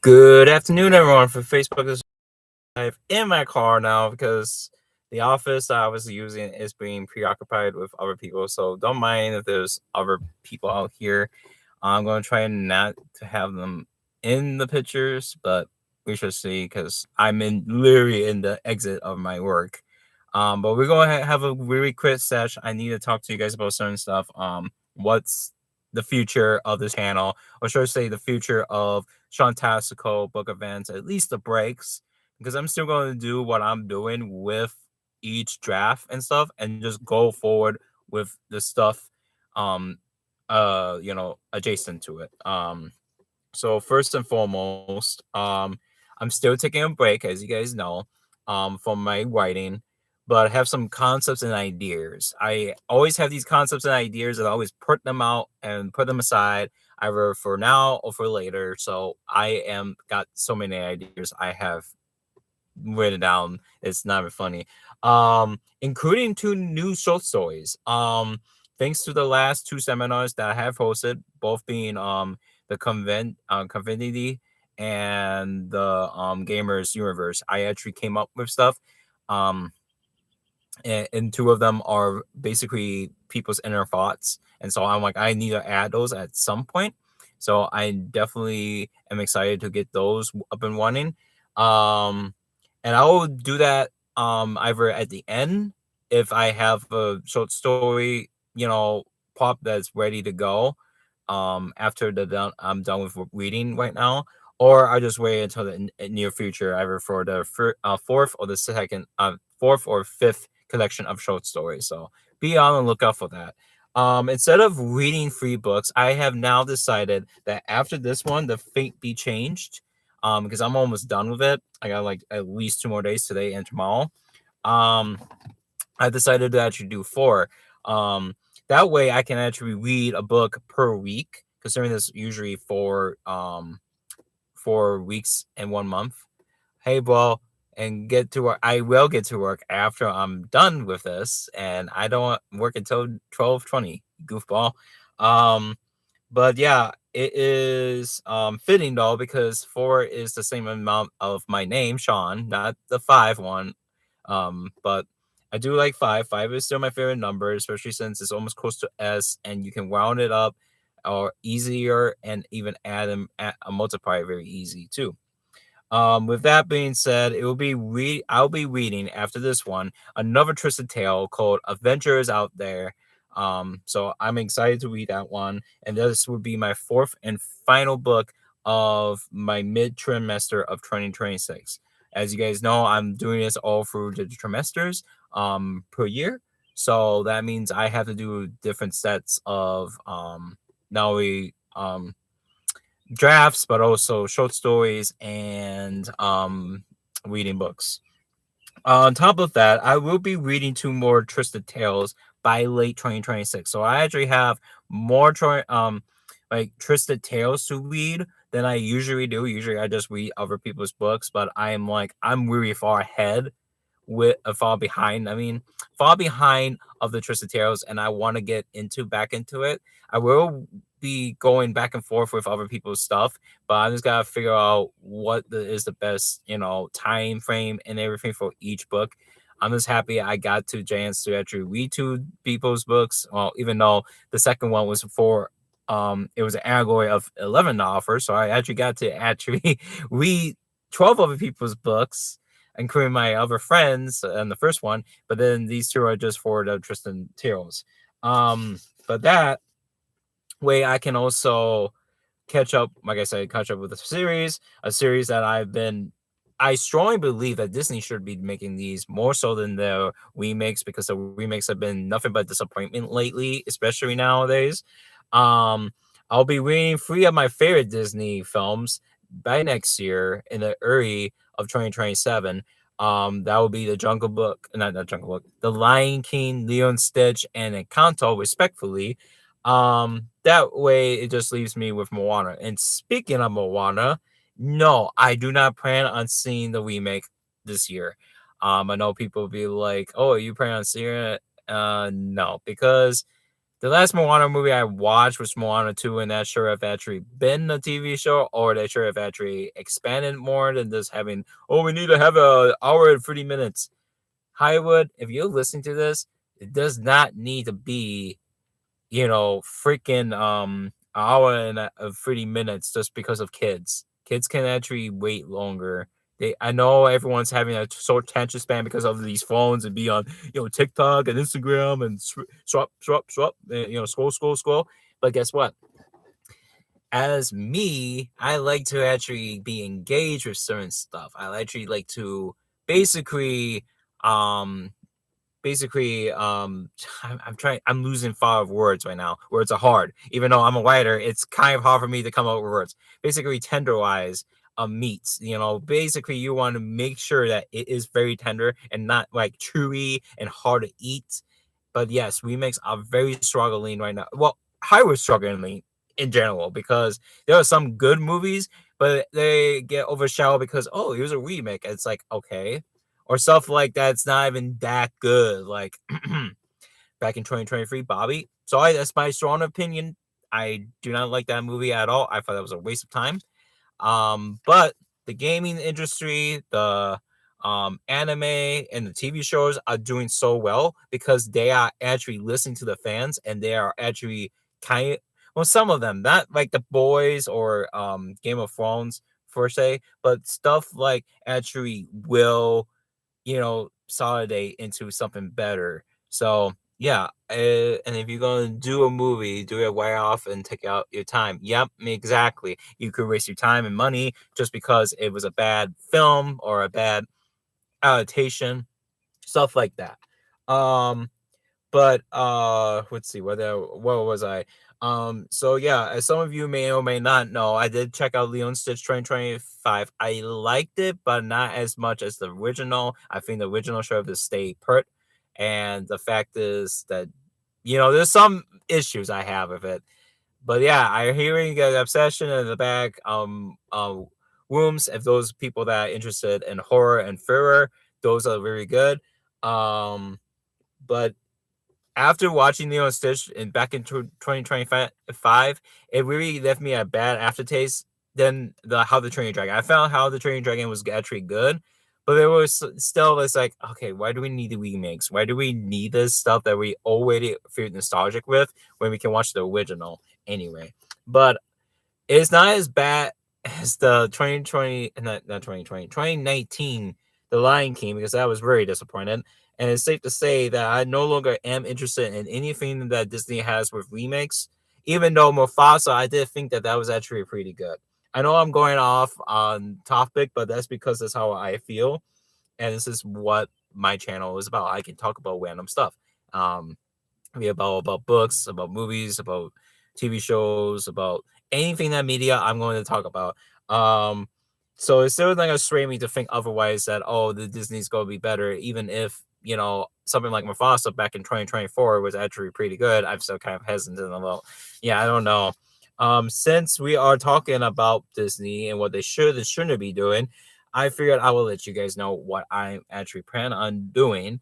Good afternoon, everyone. For Facebook, this is live in my car now because the office that I was using is being preoccupied with other people. So don't mind if there's other people out here. I'm going to try not to have them in the pictures, but we shall see because I'm literally in the exit of my work. But we're going to have a really quick session. I need to talk to you guys about certain stuff. What's the future of this channel, or should I say, the future of Shantastical book events, at least the breaks, because I'm still going to do what I'm doing with each draft and stuff, and just go forward with the stuff, um, adjacent to it. So first and foremost, I'm still taking a break, as you guys know, from my writing, but I have some concepts and ideas. I always have these concepts and ideas, and I always put them out and put them aside, either for now or for later. So I am got so many ideas I have written down. It's not even funny. Including two new short stories. Thanks to the last two seminars that I have hosted, both being the Convinity and the Gamers Universe. I actually came up with stuff. Um, and two of them are basically people's inner thoughts, and so I'm like, I need to add those at some point. So I definitely am excited to get those up and running. Um, and I will do that either at the end if I have a short story, pop that's ready to go. After I'm done with reading right now, or I just wait until the near future, either for the fourth or the second, fourth or fifth collection of short stories. So be on the lookout for that. Instead of reading 3 books, I have now decided that after this one, the fate be changed. Because I'm almost done with it. I got like at least 2 more days, today and tomorrow. Um, I decided to actually do 4. Um, that way I can actually read a book per week, considering this usually for 4 weeks and 1 month. Hey, bro, and get to work. I will get to work after I'm done with this, and I don't work until 12:20. Goofball. Um, but yeah, it is fitting though, because 4 is the same amount of my name, Sean, not the 5 one. But I do like 5. 5 is still my favorite number, especially since it's almost close to S, and you can round it up or easier, and even add a multiplier very easy too. With that being said, I'll be reading after this one another Twisted Tale called Adventures Out There. So I'm excited to read that one, and this would be my 4th and final book of my mid trimester of 2026. As you guys know, I'm doing this all through the trimesters per year. So that means I have to do different sets of not only drafts, but also short stories and reading books. On top of that, I will be reading 2 more Twisted Tales by late 2026. So I actually have more like Twisted Tales to read than I usually do. Usually I just read other people's books, but I'm really far ahead with far behind. I mean, far behind of the Twisted Tales, and I want to get back into it. I will be going back and forth with other people's stuff, but I just gotta figure out what is the best, time frame and everything for each book. I'm just happy I got to chance to actually read 2 people's books. Well, even though the second one was for it was an allegory of 11 offers, so I actually got to actually read 12 other people's books, including my other friends and the first one. But then these 2 are just for the Tristan Tales. But that way I can also catch up, like I said, catch up with a series that I strongly believe that Disney should be making these more so than the remakes, because the remakes have been nothing but disappointment lately, especially nowadays. Um, I'll be reading 3 of my favorite Disney films by next year in the early of 2027. That will be the Jungle Book, not Jungle Book, The Lion King, Lilo and Stitch, and Encanto, respectfully. That way it just leaves me with Moana. And speaking of Moana, no, I do not plan on seeing the remake this year. I know people will be like, "Oh, are you planning on seeing it?" No, because The last Moana movie I watched was Moana 2, and that sure have actually been a TV show, or they sure have actually expanded more than just having, oh, we need to have a hour and 30 minutes. Hollywood, if you're listening to this, it does not need to be, freaking hour and 30 minutes just because of kids. Kids can actually wait longer. I know everyone's having a short attention span because of these phones and be on, TikTok and Instagram and swap, scroll, scroll, scroll. But guess what? As me, I like to actually be engaged with certain stuff. I actually like to basically um I'm losing fire of words right now. Words are hard. Even though I'm a writer, it's kind of hard for me to come up with words. Basically tenderize meats. Basically you want to make sure that it is very tender and not like chewy and hard to eat. But yes, remakes are very struggling right now. Well, I was struggling in general because there are some good movies, but they get overshadowed because, oh, here's a remake. It's like, okay, or stuff like that's not even that good. Like back in 2023, Bobby. Sorry, that's my strong opinion. I do not like that movie at all. I thought that was a waste of time. But the gaming industry, the anime and the TV shows are doing so well because they are actually listening to the fans and they are actually kind of, well, some of them, not like the boys or Game of Thrones per se, but stuff like actually will consolidate into something better. So yeah, and if you're gonna do a movie, do it way off and take out your time. Yep, exactly. You could waste your time and money just because it was a bad film or a bad adaptation, stuff like that. Um, but let's see, what was I? So yeah, as some of you may or may not know, I did check out Leon Stitch 2025. I liked it, but not as much as the original. I think the original should have stayed put. And the fact is that, there's some issues I have with it. But yeah, I'm hearing the obsession in the back rooms. If those people that are interested in horror and thriller, those are very good. But after watching Lilo and Stitch back in 2025, it really left me a bad aftertaste than the How the Train Dragon. I found How the Train Dragon was actually good, but there was still it's like, okay, why do we need the remakes? Why do we need this stuff that we already feel nostalgic with when we can watch the original anyway? But it's not as bad as the 2020, not 2020, 2019, The Lion King, because that was very disappointed. And it's safe to say that I no longer am interested in anything that Disney has with remakes. Even though Mufasa, I did think that was actually pretty good. I know I'm going off on topic, but that's because that's how I feel. And this is what my channel is about. I can talk about random stuff. Um, about books, about movies, about TV shows, about anything that media I'm going to talk about. Um, so it's still not gonna sway me to think otherwise that the Disney's gonna be better, even if something like Mufasa back in 2024 was actually pretty good. I'm still kind of hesitant about. Yeah, I don't know. Since we are talking about Disney and what they should and shouldn't be doing, I figured I will let you guys know what I actually plan on doing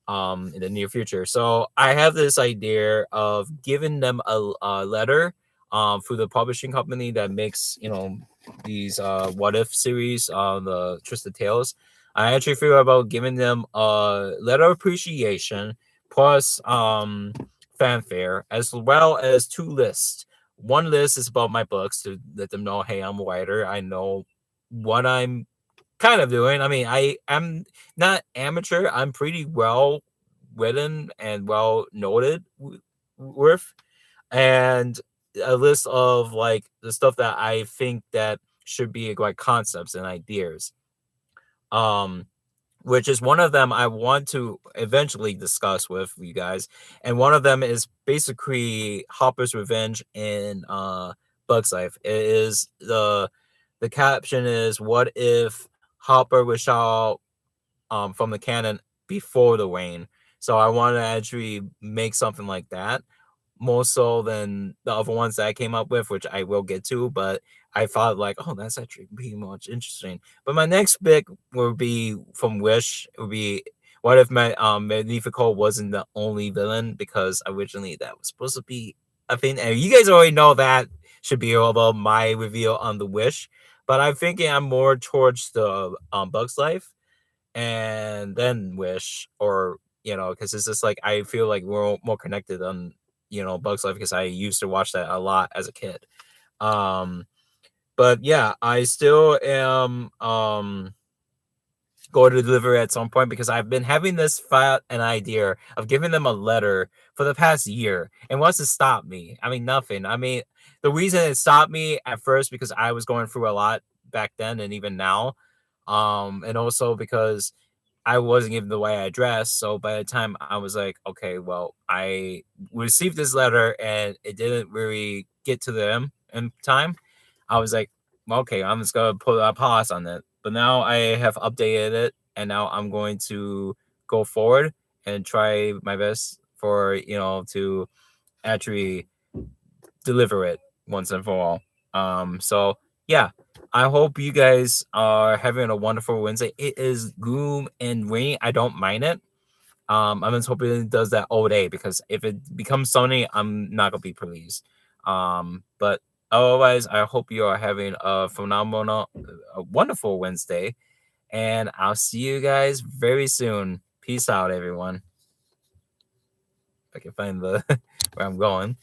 in the near future. So I have this idea of giving them a letter through the publishing company that makes these what if series on the Twisted Tales. I actually figure about giving them a letter of appreciation plus fanfare as well as two lists. One list is about my books to let them know, hey, I'm a writer. I know what I'm kind of doing. I mean, I'm not amateur. I'm pretty well written and well noted with, and a list of like the stuff that I think that should be like concepts and ideas. Um, which is one of them I want to eventually discuss with you guys, and one of them is basically Hopper's Revenge in Bug's Life. It is the caption is, what if Hopper was shot from the cannon before the rain? So I want to actually make something like that, more so than the other ones that I came up with, which I will get to. But I thought like, oh, that's actually pretty much interesting. But my next pick will be from Wish. It would be What if Magnifico wasn't the only villain? Because originally that was supposed to be a thing, and you guys already know that should be about my reveal on the Wish. But I'm thinking I'm more towards the Bugs Life and then Wish, or because it's just like I feel like we're more connected on Bugs Life because I used to watch that a lot as a kid. But yeah, I still am going to deliver at some point because I've been having this an idea of giving them a letter for the past year. And what's to stop me? I mean, nothing. I mean, the reason it stopped me at first because I was going through a lot back then and even now. And also because I wasn't given the right address. So by the time I was like, okay, well, I received this letter and it didn't really get to them in time. I was like, well, okay, I'm just gonna put a pause on it. But now I have updated it, and now I'm going to go forward and try my best for to actually deliver it once and for all. So yeah, I hope you guys are having a wonderful Wednesday. It is gloom and rainy. I don't mind it. I'm just hoping it does that all day because if it becomes sunny, I'm not gonna be pleased. But otherwise, I hope you are having a phenomenal, a wonderful Wednesday, and I'll see you guys very soon. Peace out, everyone. If I can find the where I'm going.